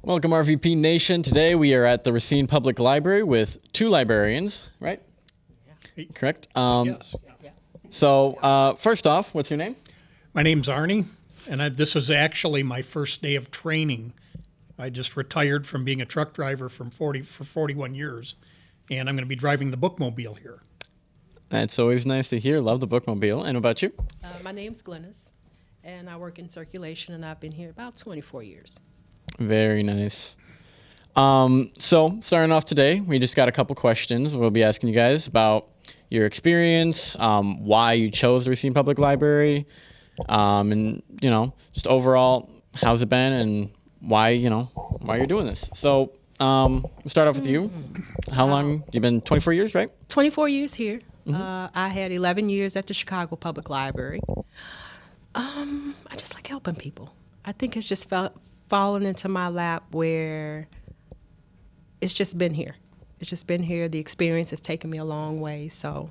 Welcome, RVP Nation. Today we are at the Racine Public Library with two librarians, right? Yeah. Correct? Yes. So, first off, what's your name? My name's Arnie, and this is actually my first day of training. I just retired from being a truck driver for 41 years, and I'm going to be driving the bookmobile here. That's always nice to hear. Love the bookmobile. And what about you? My name's Glennis, and I work in circulation, and I've been here about 24 years. Very nice. So, starting off today, we just got a couple questions we'll be asking you guys about your experience, why you chose the Racine Public Library, and, just overall, how's it been and why you're doing this. So, we'll start off with you. How long? You've been 24 years, right? 24 years here. I had 11 years at the Chicago Public Library. I just like helping people. I think it's just fallen into my lap where it's just been here. It's just been here. The experience has taken me a long way. So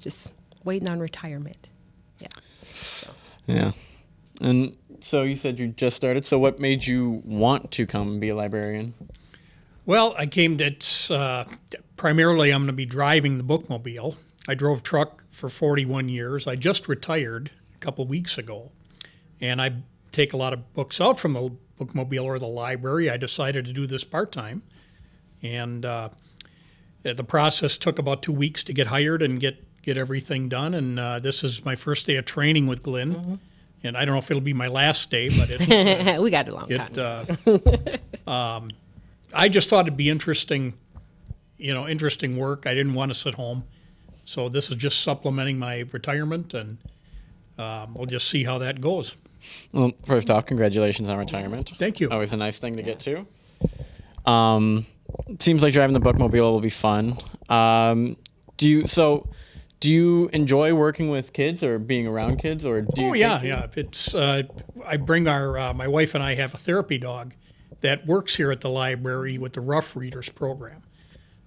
just waiting on retirement. Yeah. Yeah. And so you said you just started. So what made you want to come and be a librarian? Well, I came to, primarily I'm going to be driving the bookmobile. I drove truck for 41 years. I just retired a couple weeks ago, and I take a lot of books out from the bookmobile or the library. I decided to do this part-time, and the process took about 2 weeks to get hired and get everything done, and this is my first day of training with Glenn, and I don't know if it'll be my last day, but we got a long time. I just thought it'd be interesting work. I didn't want to sit home, so this is just supplementing my retirement, and we'll just see how that goes. Well, first off, congratulations on retirement. Thank you. Always a nice thing to get to. Seems like driving the bookmobile will be fun. Do you enjoy working with kids or being around kids, or do you? Yeah. It's I bring my wife and I have a therapy dog that works here at the library with the Rough Readers program.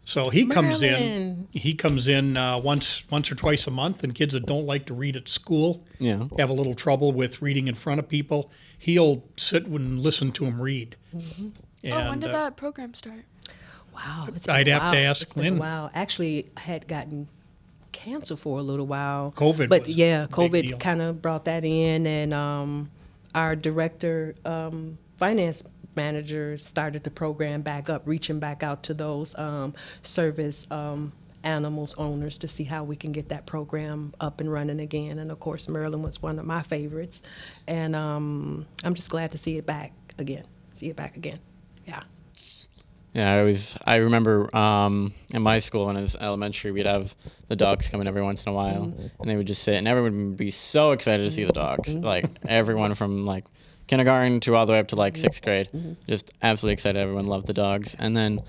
So he comes in once or twice a month, and kids that don't like to read at school have a little trouble with reading in front of people. He'll sit and listen to them read. Mm-hmm. And, when did that program start? Wow. I'd have to ask Lynn. Wow. Actually, I had gotten canceled for a little while. COVID kind of brought that in, and our director, finance manager, started the program back up, reaching back out to those service animals owners to see how we can get that program up and running again. And of course, Maryland was one of my favorites, and I'm just glad to see it back again. Yeah. Yeah, I remember in my school when I was elementary, we'd have the dogs come in every once in a while, and they would just sit, and everyone would be so excited to see the dogs. Like everyone from like kindergarten to all the way up to like sixth grade, just absolutely excited. Everyone loved the dogs. And then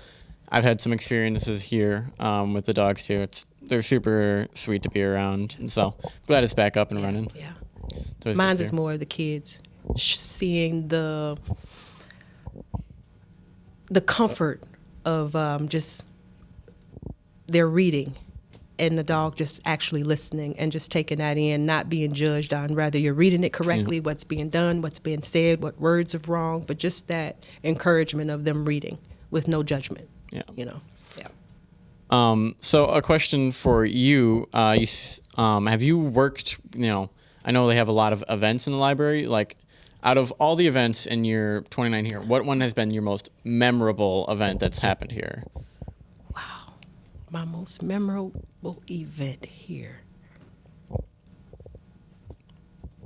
I've had some experiences here with the dogs too. They're super sweet to be around, and so glad it's back up and running. Yeah. Mine's is more of the kids, seeing the comfort of just their reading, and the dog just actually listening and just taking that in, not being judged on whether you're reading it correctly, what's being done, what's being said, what words are wrong, but just that encouragement of them reading with no judgment. Yeah. So a question for you, have you worked, I know they have a lot of events in the library, like out of all the events in your 29 here, what one has been your most memorable event that's happened here? Wow. My most memorable event here.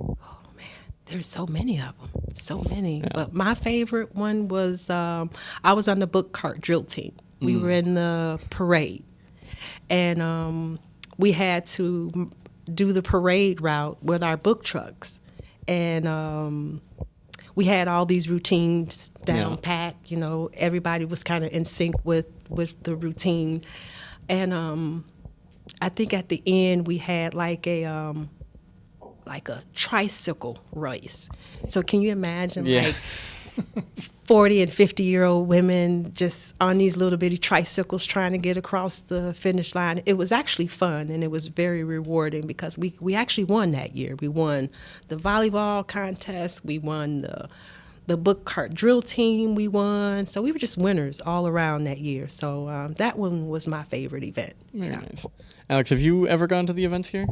Oh, man. There's so many of them. So many. Yeah. But my favorite one was I was on the book cart drill team. We were in the parade. And we had to do the parade route with our book trucks. And we had all these routines down pat. Everybody was kind of in sync with the routine. And I think at the end we had like a tricycle race. So can you imagine like 40 and 50-year-old women just on these little bitty tricycles trying to get across the finish line? It was actually fun, and it was very rewarding because we actually won that year. We won the volleyball contest. We won the book cart drill team we won. So we were just winners all around that year. So that one was my favorite event. Very nice. Alex, have you ever gone to the events here?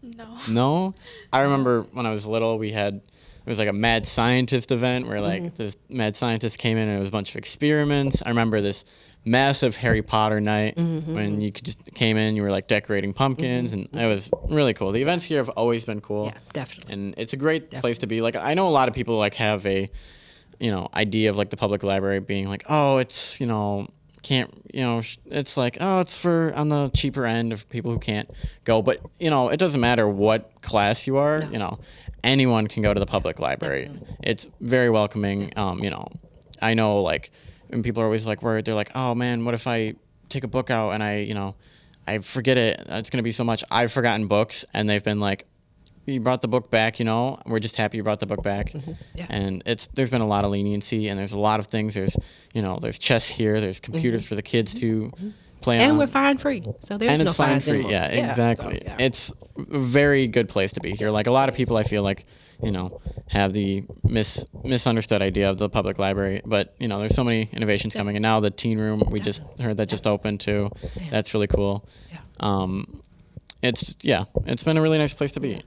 No. No? I remember when I was little, it was like a mad scientist event where like this mad scientist came in and it was a bunch of experiments. I remember this massive Harry Potter night when you came in, you were like decorating pumpkins, and it was really cool. The events here have always been cool. Yeah, definitely. And it's a great place to be. Like, I know a lot of people like have a, idea of like the public library being like, oh, it's, it's like, oh, it's for on the cheaper end of people who can't go. But, it doesn't matter what class you are, anyone can go to the public library. It's very welcoming. I know like, and people are always like worried. They're like, oh man, what if I take a book out and I forget it? It's going to be so much. I've forgotten books, and they've been like, you brought the book back, we're just happy you brought the book back. Yeah. And there's been a lot of leniency, and there's a lot of things. There's chess here. There's computers for the kids to play on. And we're fine free. So there's no fines free. anymore. Yeah, exactly. So, yeah. It's a very good place to be here. Like a lot of people, I feel like, have the misunderstood idea of the public library. But, there's so many innovations coming. And now the teen room, we just heard that just opened too. Yeah. That's really cool. Yeah. It's been a really nice place to be.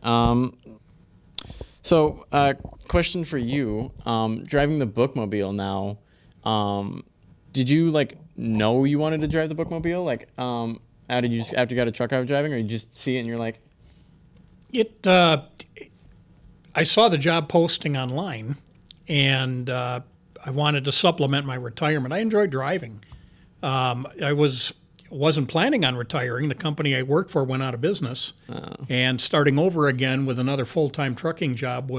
So, question for you, driving the bookmobile now, did you know you wanted to drive the bookmobile? How did you just, after you got a truck out driving, or you just see it and you're like? I saw the job posting online, and I wanted to supplement my retirement. I enjoyed driving. I wasn't planning on retiring. The company I worked for went out of business, and starting over again with another full-time trucking job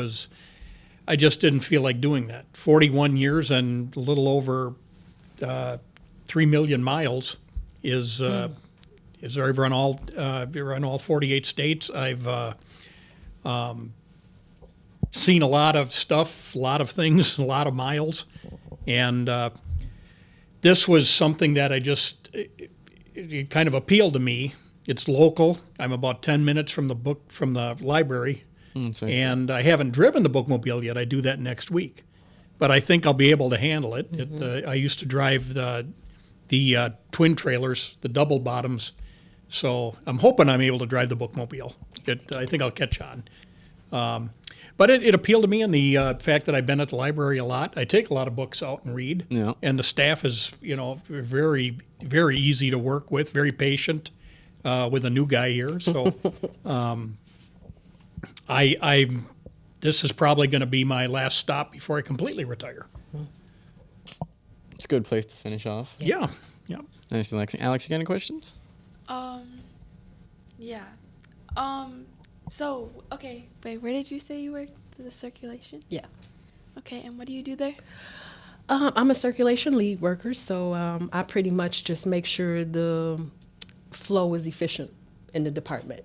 I just didn't feel like doing that. 41 years and a little over 3 million miles is I've run all 48 states. I've seen a lot of stuff, a lot of things, a lot of miles, and this was something that it kind of appealed to me. It's local. I'm about 10 minutes from the library, and I haven't driven the bookmobile yet. I do that next week, but I think I'll be able to handle it. I used to drive the twin trailers, the double bottoms, so I'm hoping I'm able to drive the bookmobile. I think I'll catch on. But it appealed to me, and the fact that I've been at the library a lot. I take a lot of books out and read, and the staff is, very, very easy to work with, very patient with a new guy here. So this is probably going to be my last stop before I completely retire. It's a good place to finish off. Yeah. Nice, relaxing. Alex, you got any questions? Yeah. So, okay, wait, where did you say you worked for the circulation? Yeah. Okay, and what do you do there? I'm a circulation lead worker, so I pretty much just make sure the flow is efficient in the department.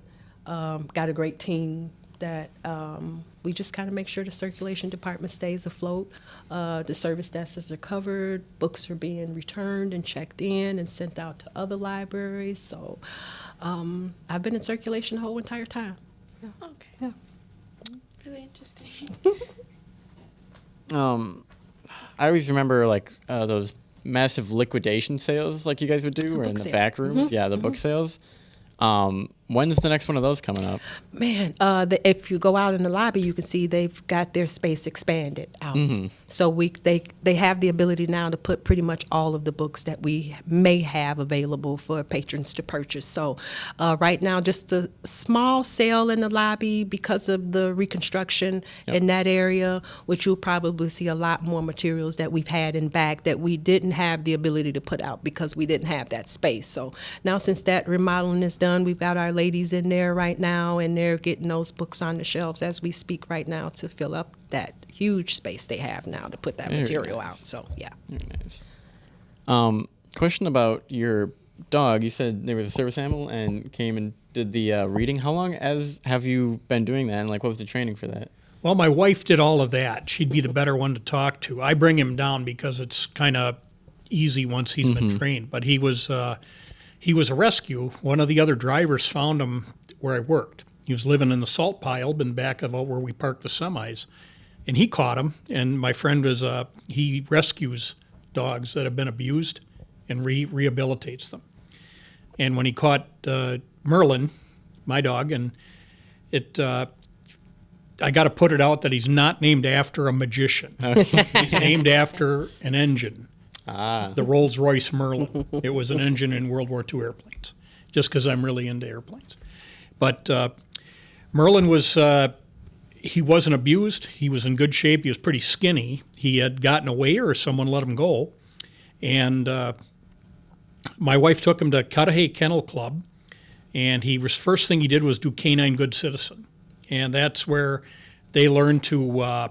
Got a great team that we just kind of make sure the circulation department stays afloat. The service desks are covered, books are being returned and checked in and sent out to other libraries. So I've been in circulation the whole entire time. Yeah. Okay. Yeah. Really interesting. I always remember those massive liquidation sales like you guys would do, or in the back rooms. Yeah, the book sales. When's the next one of those coming up? Man, if you go out in the lobby, you can see they've got their space expanded out. So they have the ability now to put pretty much all of the books that we may have available for patrons to purchase. So right now, just a small sale in the lobby because of the reconstruction in that area, which you'll probably see a lot more materials that we've had in back that we didn't have the ability to put out because we didn't have that space. So now since that remodeling is done, we've got our ladies in there right now, and they're getting those books on the shelves as we speak right now to fill up that huge space they have now to put that material out. So, yeah. Very nice. Question about your dog. You said there was a service animal and came and did the reading. How long have you been doing that, and what was the training for that? Well, my wife did all of that. She'd be the better one to talk to. I bring him down because it's kind of easy once he's been trained, but he was a rescue. One of the other drivers found him where I worked. He was living in the salt pile in back of where we parked the semis. and he caught him. And my friend he rescues dogs that have been abused and rehabilitates them. And when he caught Merlin, my dog, and I got to put it out that he's not named after a magician. He's named after an engine. The Rolls-Royce Merlin. It was an engine in World War II airplanes, just because I'm really into airplanes. But Merlin he wasn't abused. He was in good shape. He was pretty skinny. He had gotten away or someone let him go. And my wife took him to Cudahy Kennel Club, and first thing he did was do Canine Good Citizen. And that's where they learn to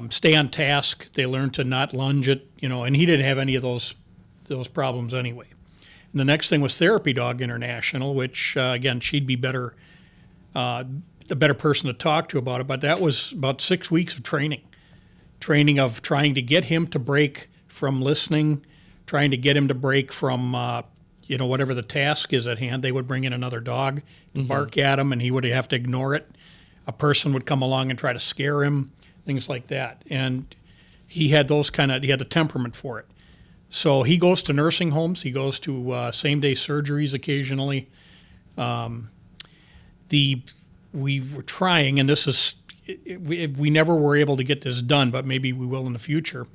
stay on task. They learn to not lunge it, and he didn't have any of those problems anyway. And the next thing was Therapy Dog International, which, again, she'd be the better person to talk to about it. But that was about 6 weeks of training of trying to get him to break from listening, trying to get him to break from whatever the task is at hand. They would bring in another dog, bark at him, and he would have to ignore it. A person would come along and try to scare him, things like that. And he had he had the temperament for it. So he goes to nursing homes. He goes to same-day surgeries occasionally. We were trying, and we never were able to get this done, but maybe we will in the future.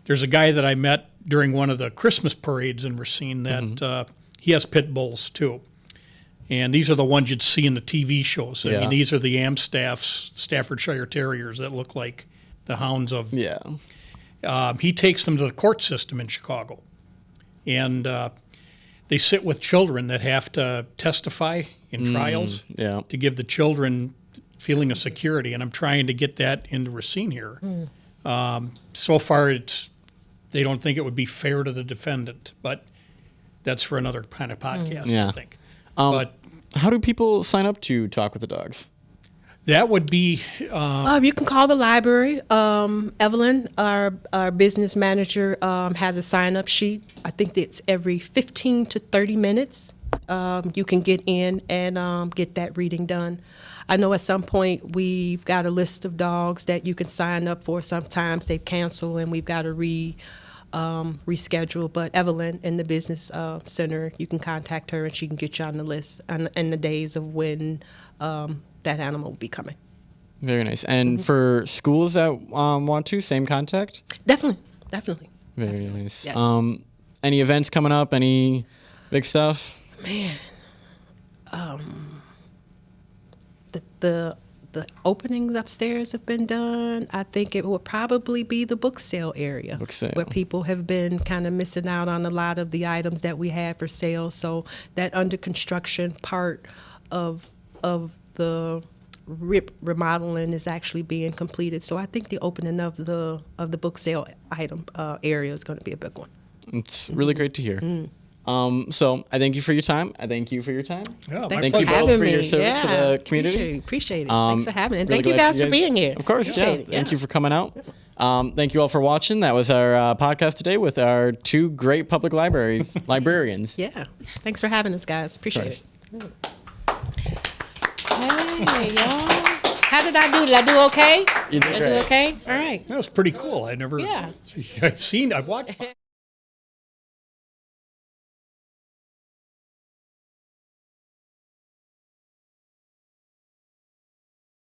There's a guy that I met during one of the Christmas parades in Racine that he has pit bulls too. And these are the ones you'd see in the TV shows. I mean, these are the Amstaff's Staffordshire Terriers that look like the hounds of. Yeah. He takes them to the court system in Chicago. And they sit with children that have to testify in trials to give the children feeling of security. And I'm trying to get that into Racine here. So far, they don't think it would be fair to the defendant, but that's for another kind of podcast, I think. But how do people sign up to talk with the dogs? That would be... you can call the library. Evelyn, our business manager, has a sign-up sheet. I think it's every 15 to 30 minutes. You can get in and get that reading done. I know at some point we've got a list of dogs that you can sign up for. Sometimes they cancel and we've got to reschedule. But Evelyn in the business center, you can contact her and she can get you on the list and the days of when that animal will be coming. Very nice. And for schools that want to, same contact? Definitely. Very nice. Yes. Any events coming up? Any big stuff? Man, the openings upstairs have been done. I think it will probably be the book sale area, where people have been kind of missing out on a lot of the items that we have for sale. So that under construction part of the remodeling is actually being completed. So I think the opening of the book sale item area is going to be a big one. It's really great to hear. So I thank you for your time. I thank you for your time. Yeah, Thanks thank for you both having for me. your service to the community. Appreciate it. Thanks for having me. And Really thank you glad guys for being here. Of course, Appreciate it. Thank you for coming out. Thank you all for watching. That was our podcast today with our two great public librarians. Yeah. Thanks for having us, guys. Appreciate it. Hey, y'all. How did I do? Did I do okay? You did Did I do great. okay? All right. That was pretty cool. I've watched